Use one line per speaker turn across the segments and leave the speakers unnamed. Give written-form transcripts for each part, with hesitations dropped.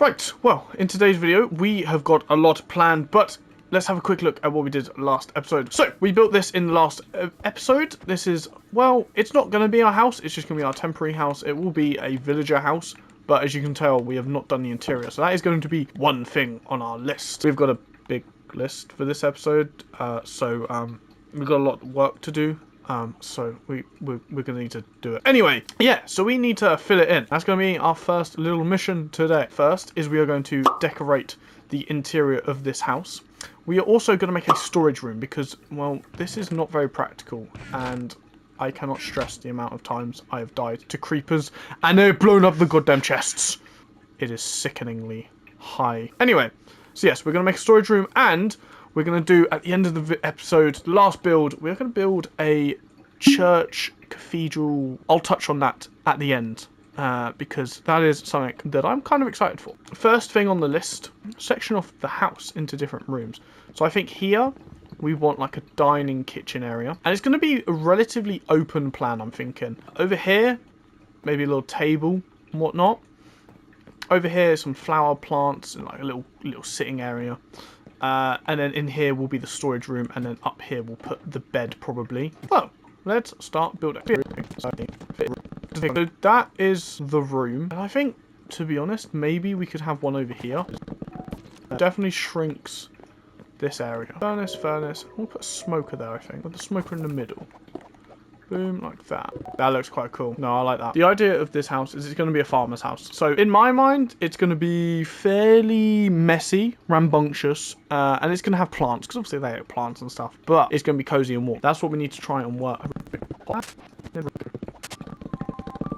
Right, well, in today's video, we have got a lot planned, but let's have a quick look at what we did last episode. So, we built this in the last episode. This is, well, it's not going to be our house, it's just going to be our temporary house. It will be a villager house, but as you can tell, we have not done the interior. So that is going to be one thing on our list. We've got a big list for this episode, we've got a lot of work to do. So we're going to need to do it. Anyway, yeah, so we need to fill it in. That's going to be our first little mission today. First is we are going to decorate the interior of this house. We are also going to make a storage room because, well, this is not very practical and I cannot stress the amount of times I have died to creepers and they've blown up the goddamn chests. It is sickeningly high. Anyway, so yes, we're going to make a storage room and we're going to do, at the end of the episode, the last build, we're going to build a church cathedral. I'll touch on that at the end, because that is something that I'm kind of excited for. First thing on the list, section off the house into different rooms. So I think here, we want like a dining kitchen area. And it's going to be a relatively open plan, I'm thinking. Over here, maybe a little table and whatnot. Over here, some flower plants and like a little sitting area. And then in here will be the storage room, and then up here we'll put the bed probably. Well, let's start building. So that is the room. And I think, to be honest, maybe we could have one over here. Definitely shrinks this area. Furnace. We'll put a smoker there, I think. With the smoker in the middle. Boom, like that. That looks quite cool. No, I like that. The idea of this house is it's going to be a farmer's house. So in my mind, it's going to be fairly messy, rambunctious, and it's going to have plants, because obviously they have plants and stuff, but it's going to be cozy and warm. That's what we need to try and work.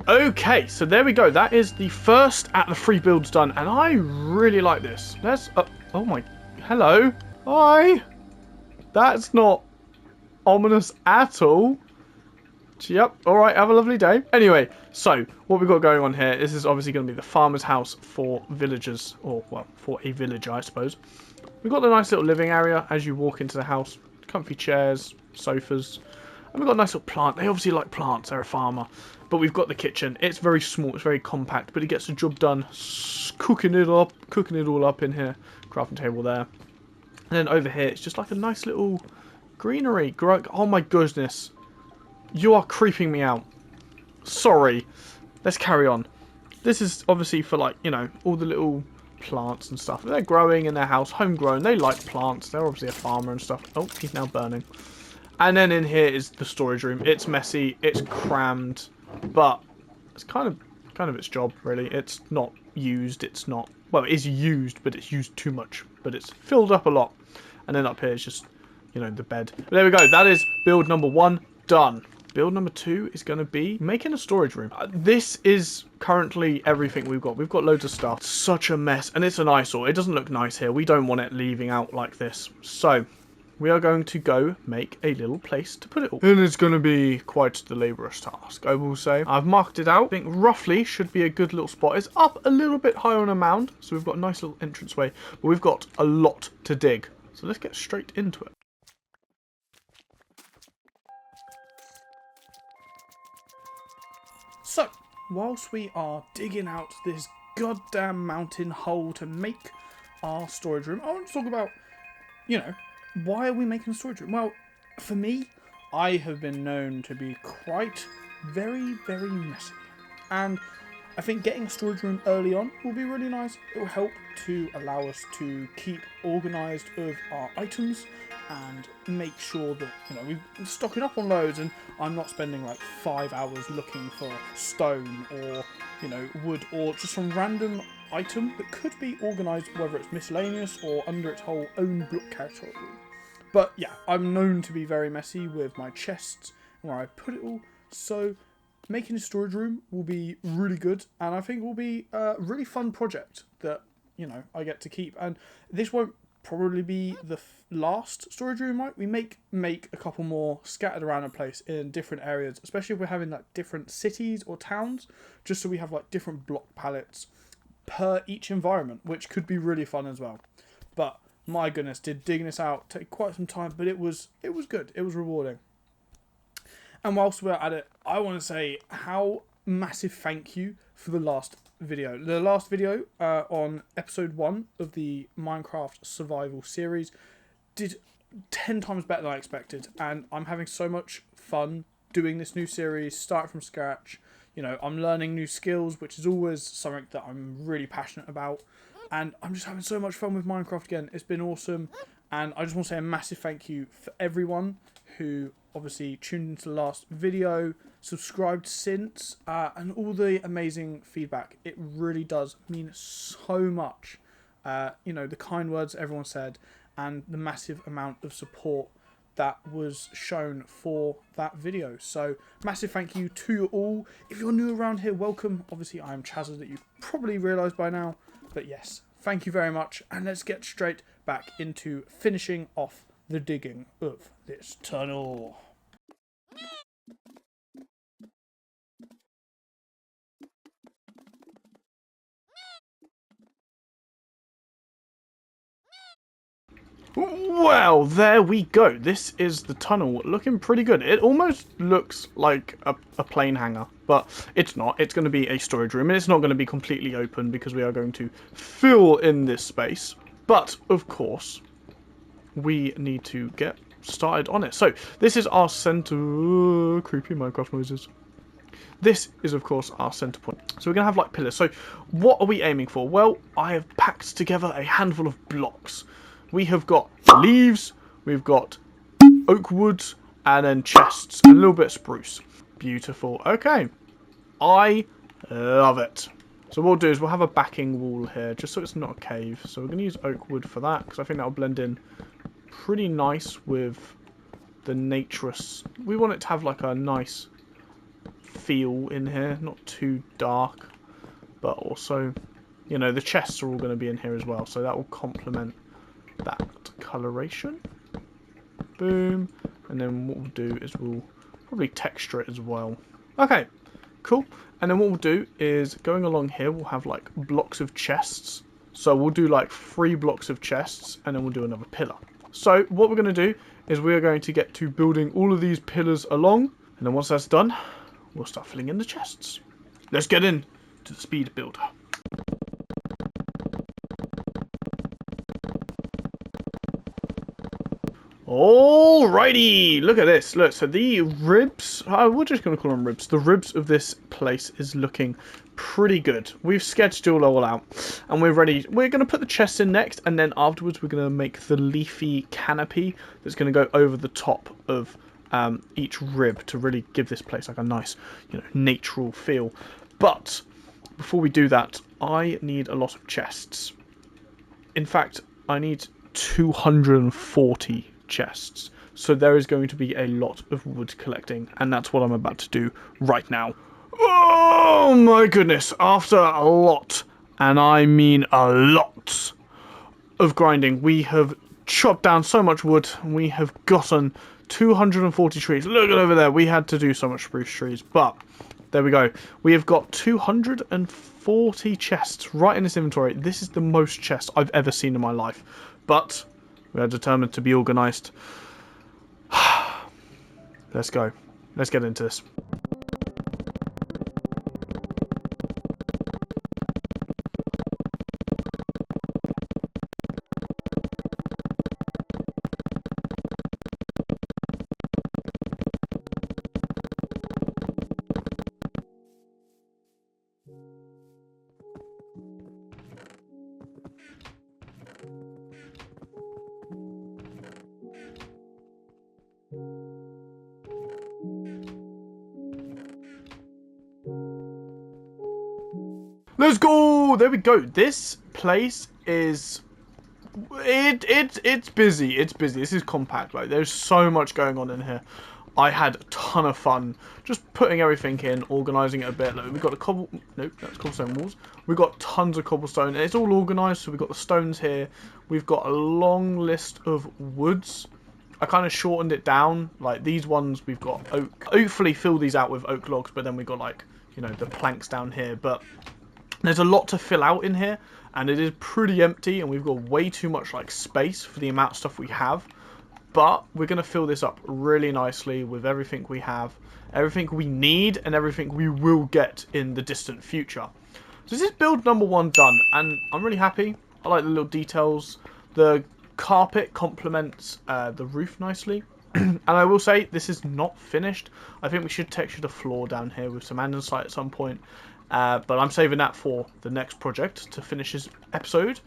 Okay, so there we go. That is the first at the 3 builds done, and I really like this. Let's, oh my, hello. Hi. That's not ominous at all. Yep, alright, have a lovely day. Anyway, so, what we've got going on here, this is obviously going to be the farmer's house for villagers, or, well, for a villager, I suppose. We've got the nice little living area as you walk into the house. Comfy chairs, sofas, and we've got a nice little plant. They obviously like plants, they're a farmer. But we've got the kitchen. It's very small, it's very compact, but it gets the job done. Cooking it all up in here. Crafting table there. And then over here, it's just like a nice little greenery. Oh my goodness. You are creeping me out. Sorry. Let's carry on. This is obviously for, like, you know, all the little plants and stuff. They're growing in their house, homegrown. They like plants. They're obviously a farmer and stuff. Oh, he's now burning. And then in here is the storage room. It's messy. It's crammed. But it's kind of its job, really. It's not used. It's not... Well, it is used, but it's used too much. But it's filled up a lot. And then up here is just, you know, the bed. But there we go. That is build number 1 done. Build number 2 is going to be making a storage room. This is currently everything we've got. We've got loads of stuff. It's such a mess. And it's an eyesore. It doesn't look nice here. We don't want it leaving out like this. So, we are going to go make a little place to put it all. And it's going to be quite the laborious task, I will say. I've marked it out. I think roughly should be a good little spot. It's up a little bit higher on a mound. So we've got a nice little entranceway. But we've got a lot to dig. So let's get straight into it. So, whilst we are digging out this goddamn mountain hole to make our storage room, I want to talk about, you know, why are we making a storage room? Well, for me, I have been known to be quite very, very messy. And I think getting a storage room early on will be really nice. It will help to allow us to keep organised of our items and make sure that, you know, we're stocking up on loads and I'm not spending like 5 hours looking for stone or, you know, wood or just some random item that could be organised, whether it's miscellaneous or under its whole own block category. But yeah, I'm known to be very messy with my chests and where I put it all, so making a storage room will be really good and I think will be a really fun project that, you know, I get to keep. And this won't probably be the last storage room, right? We make a couple more scattered around the place in different areas, especially if we're having like different cities or towns, just so we have like different block palettes per each environment, which could be really fun as well. But my goodness, did digging this out take quite some time, but it was good. It was rewarding. And whilst we're at it, I want to say how massive thank you for the last video. The last video on episode 1 of the Minecraft survival series did 10 times better than I expected, and I'm having so much fun doing this new series, starting from scratch. You know, I'm learning new skills, which is always something that I'm really passionate about, and I'm just having so much fun with Minecraft again. It's been awesome, and I just want to say a massive thank you for everyone who obviously tuned into the last video, subscribed since, and all the amazing feedback. It really does mean so much. You know, the kind words everyone said, and the massive amount of support that was shown for that video. So massive thank you to you all. If you're new around here, welcome. Obviously I am Chazza, that you've probably realised by now, but yes, thank you very much, and let's get straight back into finishing off the digging of this tunnel. Well, there we go. This is the tunnel, looking pretty good. It almost looks like a plane hangar, but it's not. It's going to be a storage room, and it's not going to be completely open because we are going to fill in this space. But, of course, we need to get started on it. So, this is our center... creepy Minecraft noises. This is, of course, our center point. So we're going to have, like, pillars. So, what are we aiming for? Well, I have packed together a handful of blocks. We have got leaves, we've got oak wood, and then chests, and a little bit of spruce. Beautiful. Okay. I love it. So what we'll do is we'll have a backing wall here, just so it's not a cave. So we're going to use oak wood for that, because I think that will blend in pretty nice with the naturous. We want it to have like a nice feel in here, not too dark, but also, you know, the chests are all going to be in here as well, so that will complement that coloration. Boom. And then what we'll do is we'll probably texture it as well. Okay, cool. And then what we'll do is, going along here, we'll have like blocks of chests. So we'll do like 3 blocks of chests, and then we'll do another pillar. So what we're going to do is we're going to get to building all of these pillars along, and then once that's done, we'll start filling in the chests. Let's get in to the speed builder. Alrighty, look at this. Look, so the ribs, we're just going to call them ribs. The ribs of this place is looking pretty good. We've sketched it all out, and we're ready. We're going to put the chests in next, and then afterwards we're going to make the leafy canopy that's going to go over the top of each rib to really give this place like a nice, you know, natural feel. But before we do that, I need a lot of chests. In fact, I need 240 chests. So there is going to be a lot of wood collecting, and that's what I'm about to do right now. Oh my goodness, after a lot, and I mean a lot of grinding, we have chopped down so much wood. We have gotten 240 trees. Look at over there, we had to do so much spruce trees, but there we go. We have got 240 chests right in this inventory. This is the most chests I've ever seen in my life, but we are determined to be organised. Let's go. Let's get into this. Let's go! There we go. This place is... It's busy. It's busy. This is compact. Like, there's so much going on in here. I had a ton of fun just putting everything in, organising it a bit. Like, we've got a nope, that's cobblestone walls. We've got tons of cobblestone, and it's all organised. So we've got the stones here. We've got a long list of woods. I kind of shortened it down. Like, these ones, we've got oak. Hopefully fill these out with oak logs, but then we've got, like, you know, the planks down here. But there's a lot to fill out in here, and it is pretty empty, and we've got way too much, like, space for the amount of stuff we have. but we're going to fill this up really nicely with everything we have, everything we need, and everything we will get in the distant future. So this is build number 1 done, and I'm really happy. I like the little details. The carpet complements the roof nicely. And I will say, this is not finished. I think we should texture the floor down here with some andesite at some point. But I'm saving that for the next project to finish this episode.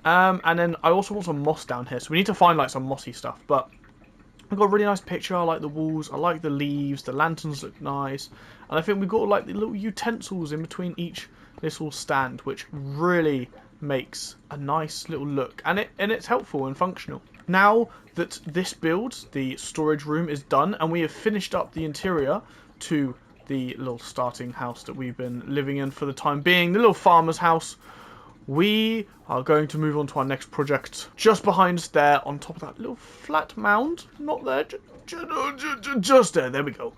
And then I also want some moss down here. So we need to find like some mossy stuff. But I've got a really nice picture. I like the walls. I like the leaves. The lanterns look nice. And I think we've got like the little utensils in between each little stand, which really makes a nice little look. And it's helpful and functional. Now that this build, the storage room, is done, and we have finished up the interior to the little starting house that we've been living in for the time being, the little farmer's house, we are going to move on to our next project. Just behind us there, on top of that little flat mound, not there, just there we go.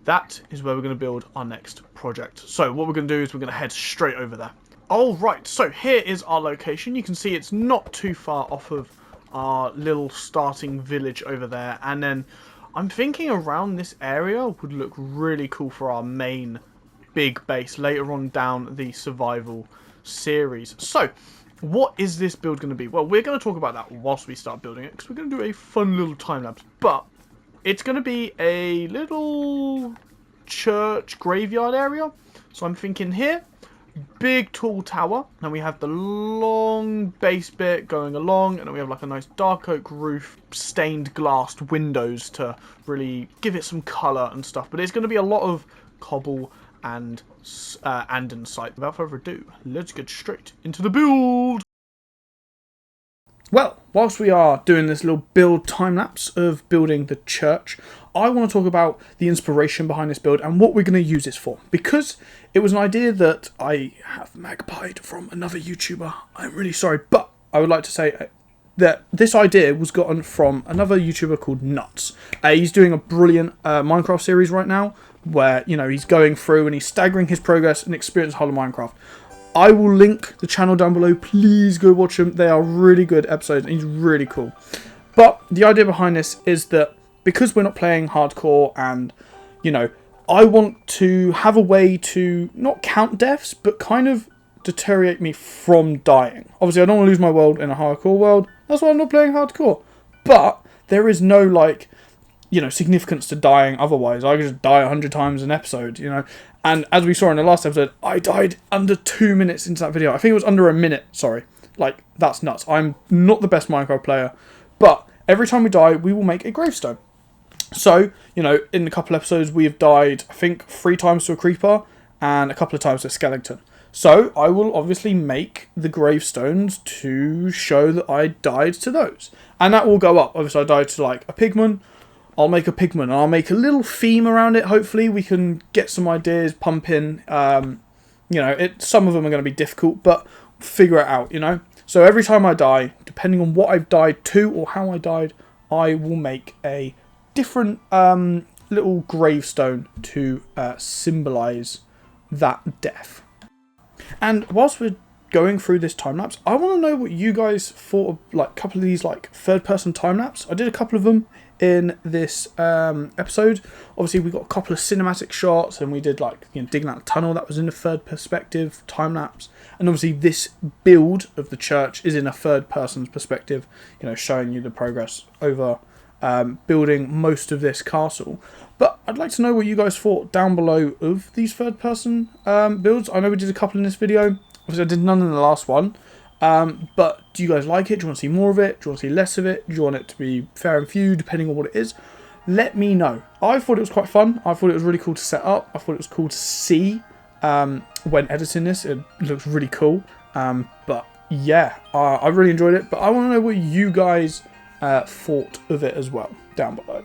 That is where we're going to build our next project. So what we're going to do is we're going to head straight over there. Alright, so here is our location. You can see it's not too far off of our little starting village over there, and then I'm thinking around this area would look really cool for our main big base later on down the survival series. So what is this build going to be? Well, we're going to talk about that whilst we start building it, because we're going to do a fun little time lapse, but it's going to be a little church graveyard area. So I'm thinking here, big tall tower, and we have the long base bit going along, and then we have like a nice dark oak roof, stained glass windows to really give it some colour and stuff. But it's going to be a lot of cobble and andesite. Without further ado, let's get straight into the build. Well, whilst we are doing this little build time lapse of building the church, I want to talk about the inspiration behind this build and what we're going to use this for. Because it was an idea that I have magpied from another YouTuber. I'm really sorry, but I would like to say that this idea was gotten from another YouTuber called Nuts. He's doing a brilliant Minecraft series right now where, you know, he's going through and he's staggering his progress and experience whole of Minecraft. I will link the channel down below. Please go watch them. They are really good episodes and he's really cool. But the idea behind this is that because we're not playing hardcore and, you know, I want to have a way to not count deaths, but kind of deteriorate me from dying. Obviously, I don't want to lose my world in a hardcore world. That's why I'm not playing hardcore. But there is no, like, you know, significance to dying otherwise. I could just die 100 times an episode, you know. And as we saw in the last episode, I died under 2 minutes into that video. I think it was under a minute, sorry. Like, that's nuts. I'm not the best Minecraft player. But every time we die, we will make a gravestone. So, you know, in a couple episodes, we have died, I think, 3 times to a creeper and a couple of times to a skeleton. So, I will obviously make the gravestones to show that I died to those. And that will go up. Obviously, I died to, like, a pigman. I'll make a pigman and I'll make a little theme around it. Hopefully, we can get some ideas pumping. You know, some of them are going to be difficult, but figure it out, you know. So, every time I die, depending on what I've died to or how I died, I will make a different little gravestone to symbolise that death. And whilst we're going through this time lapse, I want to know what you guys thought of like a couple of these like third person time lapse. I did a couple of them in this episode. Obviously we got a couple of cinematic shots and we did like, you know, digging out a tunnel that was in a third perspective time lapse, and obviously this build of the church is in a third person's perspective, you know, showing you the progress over building most of this castle. But I'd like to know what you guys thought down below of these third person builds. I know we did a couple in this video. Obviously I did none in the last one. But do you guys like it? Do you want to see more of it? Do you want to see less of it? Do you want it to be fair and few, depending on what it is? Let me know. I thought it was quite fun. I thought it was really cool to set up. I thought it was cool to see when editing this. It looks really cool. But yeah, I really enjoyed it. But I want to know what you guys thought of it as well down below.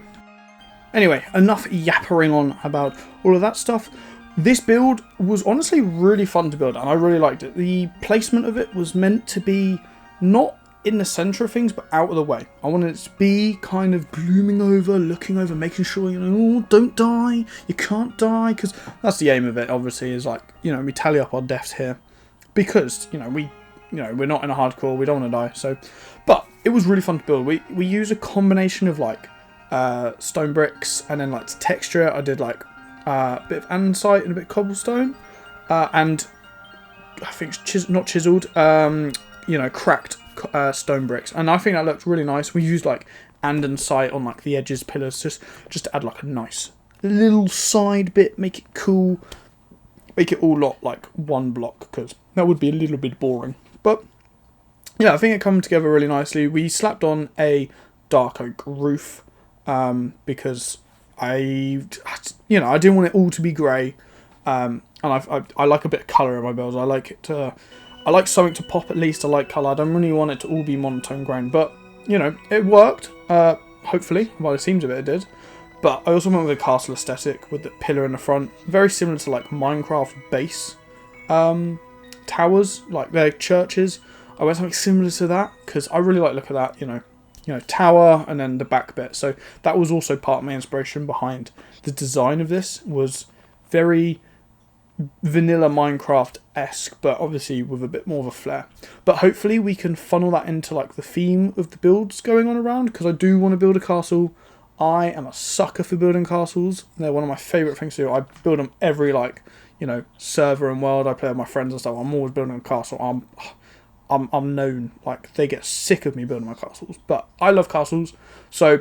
Anyway, enough yappering on about all of that stuff. This build was honestly really fun to build and I really liked it. The placement of it was meant to be not in the centre of things but out of the way. I wanted it to be kind of glooming over, looking over, making sure, you know, oh, don't die, you can't die, because that's the aim of it obviously, is like, you know, we tally up our deaths here because, you know, we're not in a hardcore, we don't want to die. So, but it was really fun to build. We use a combination of like stone bricks, and then like to texture it, I did like a bit of andesite and a bit of cobblestone, and I think it's not chiseled, you know, cracked stone bricks, and I think that looked really nice. We used like andesite on like the edges, pillars, just to add like a nice little side bit, make it cool, make it all lot like one block, because that would be a little bit boring. But yeah, I think it came together really nicely. We slapped on a dark oak roof because I didn't want it all to be grey, and I like a bit of colour in my builds. I like something to pop at least. I like colour. I don't really want it to all be monotone grain, but you know, it worked. Hopefully, well, it seems a bit it did. But I also went with a castle aesthetic with the pillar in the front, very similar to like Minecraft base towers, like their churches. I went something similar to that because I really like the look of that, you know, tower and then the back bit. So that was also part of my inspiration behind the design of this. Was very vanilla Minecraft-esque, but obviously with a bit more of a flair. But hopefully we can funnel that into like the theme of the builds going on around, because I do want to build a castle. I am a sucker for building castles. They're one of my favourite things to do. I build them every like, you know, server and world I play with my friends and stuff. I'm always building a castle. I'm known, like, they get sick of me building my castles, but I love castles. So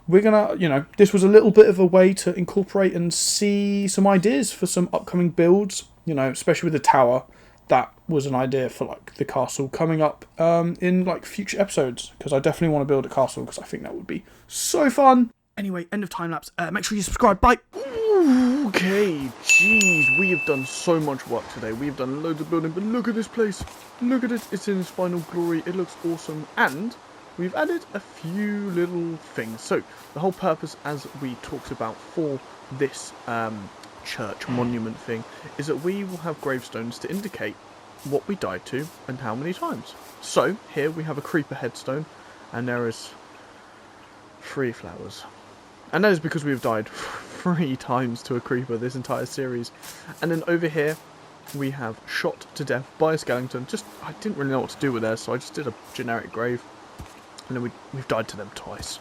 we're gonna, you know, this was a little bit of a way to incorporate and see some ideas for some upcoming builds, you know, especially with the tower. That was an idea for like the castle coming up in like future episodes, because I definitely want to build a castle, because I think that would be so fun. Anyway, end of time lapse. Make sure you subscribe. Bye. Okay, jeez, we have done so much work today. We have done loads of building, but look at this place. Look at it. It's in its final glory. It looks awesome, and we've added a few little things. So the whole purpose, as we talked about for this church monument thing, is that we will have gravestones to indicate what we died to and how many times. So here we have a creeper headstone, and there is 3 flowers. And that is because we have died 3 times to a creeper this entire series. And then over here, we have shot to death by a skeleton. I didn't really know what to do with that, so I just did a generic grave. And then we've died to them twice.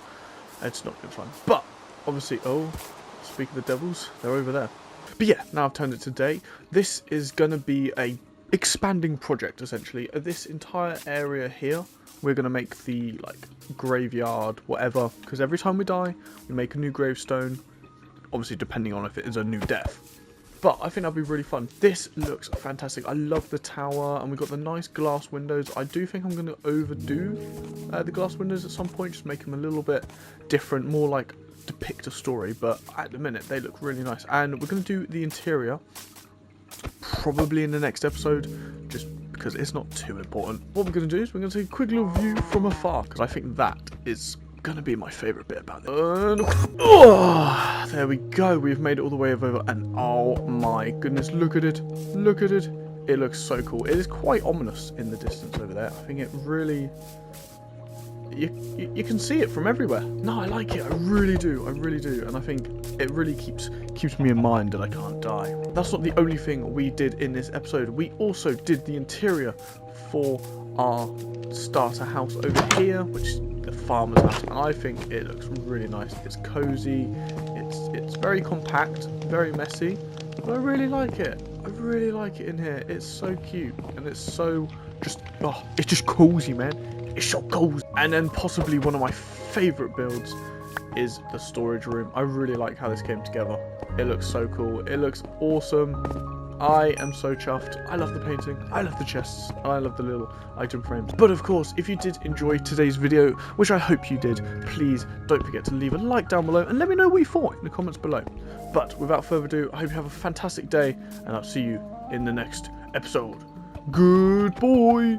It's not good fun. But, obviously, oh, speak of the devils, they're over there. But yeah, now I've turned it to day. This is going to be a expanding project, essentially. This entire area here, we're going to make the, like, graveyard, whatever, because every time we die, we make a new gravestone, obviously depending on if it is a new death. But I think that'll be really fun. This looks fantastic. I love the tower, and we've got the nice glass windows. I do think I'm going to overdo the glass windows at some point, just make them a little bit different, more like depict a story, but at the minute, they look really nice. And we're going to do the interior probably in the next episode, just because it's not too important. What we're going to do is we're going to take a quick little view from afar, because I think that is going to be my favourite bit about it. And, oh, there we go. We've made it all the way over, and oh my goodness, look at it. Look at it. It looks so cool. It is quite ominous in the distance over there. I think it really... You can see it from everywhere. No, I like it. I really do. I really do. And I think it really keeps me in mind that I can't die. That's not the only thing we did in this episode. We also did the interior for our starter house over here, which is the farmer's house. And I think it looks really nice. It's cozy. It's very compact, very messy, but I really like it. I really like it in here. It's so cute, and it's so just, oh, it's just cozy, man. It's so cozy. And then possibly one of my favourite builds is the storage room. I really like how this came together. It looks so cool. It looks awesome. I am so chuffed. I love the painting. I love the chests. I love the little item frames. But of course, if you did enjoy today's video, which I hope you did, please don't forget to leave a like down below and let me know what you thought in the comments below. But without further ado, I hope you have a fantastic day, and I'll see you in the next episode. Good boy.